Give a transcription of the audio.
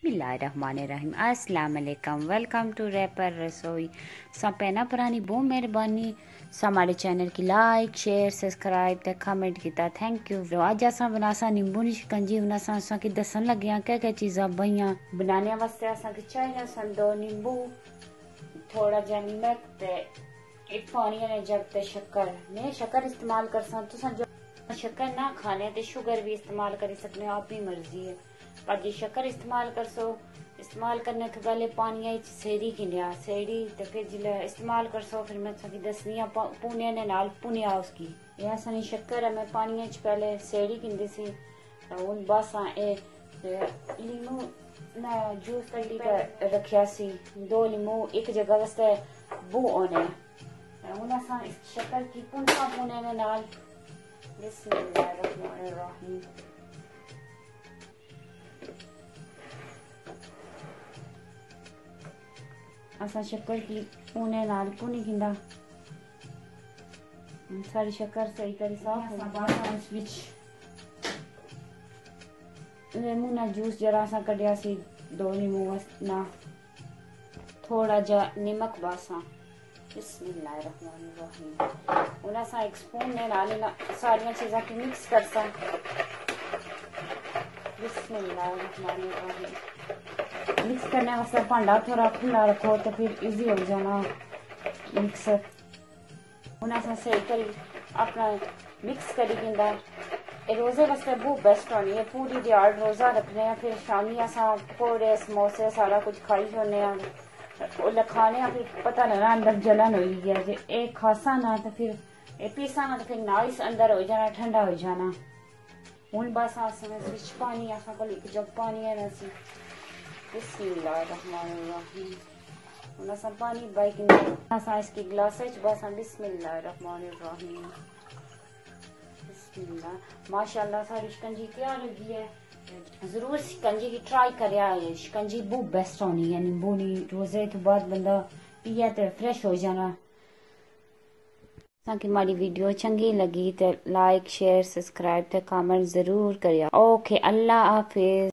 बिस्मिल्लाहिर्रहमानिर्रहीम। अस्सलाम वालेकुम, वेलकम टू रैपर रसोई। पैना पुरानी बहुत मेहरबानी हमारे चैनल की लाइक शेयर सब्सक्राइब ते कमेंट किया, थैंक यू। अज अस बनासा नींबू दी शिकंजी बनासा कि दसन लगे क्या क्या चीज़ा बइयां बनाने वास्ते असांखे चाहिए सन 2 नींबू, थोड़ा जा नमक ते एक पानी ने जग ते शक्कर। मैं शक्कर इस्तेमाल करसा, तुसा जो शक्कर ना खाने ते शुगर भी इस्तेमाल करी सकने, अपनी मर्जी है। पर जे शक्कर इस्तेमाल कर सो, इस्तेमाल करने के पहले पानी सेड़ी किनिया सेड़ी तो फिर जिले इस्तेमाल कर सो, फिर मैं थोड़ी दसनिया पुने ने नाल पुनिया उसकी यह सनी शक्कर है मैं पानी पहले सेड़ी किंदी सी। उन बस लीमू ना जूस कड़ी का रखिया सी, 2 लीमू एक जगह वास्ते बू होने उन शक्कर की पुनसा पुने ने नाल। बिस्मिल्लाहिर्रहमानिर्रहीम। असा शक्कर की पुने नाल पुनी किंदा सारी शक्कर सही करी साफ लेमू ना जूस जरा असा कढ़िया सी, 2 लीमू ना थोड़ा जा नमक बासा। बिस्मिल्लाहिर्रहमानिर्रहीम। उन असा एक स्पून ने नाल सारी चीज़ा की मिक्स करसा। बिस्मिल्लाहिर्रहमानिर्रहीम। मिक्स करने वास्ते भांडा थोड़ा खुला रखो तो फिर इजी हो जाना मिक्सर। उन्हें सही करी अपना मिक्स करी दिंदा। रोजे वास्ते बहुत बेस्ट होनी है, पूरी दिहाड़ रोजा रखने हैं, फिर शामी असा पकौड़े समोसे सारा कुछ खाई छोड़ने खाने फिर पता लगना अंदर जलन हो गया। जे एक खासा ना तो फिर पीसा ना तो फिर नाइस अंदर हो जाना, ठंडा हो जाना। हूँ बस स्विच पानी असा को एक जग पानी है ना सी। बिस्मिल्लाहिर्रहमानिर्रहीम। असा पानी बाइकिंग असा इसकी गिलास बस बिस्मिल्लाहिर्रहमानिर्रहीम। बिस्मिल्लाह। माशाल्लाह सारी शिकंजी तैयार लगी है, जरूर शिकंजी की ट्राई करें। शिकंजी बहुत बेस्ट होनी है, नींबू नी रोजे तो बाद बंदा पिया तो फ्रेश हो जाना। ताकि हमारी वीडियो चंगी लगी तो लाइक शेयर सब्सक्राइब ते कमेंट जरूर करिए। ओके, अल्लाह हाफिज।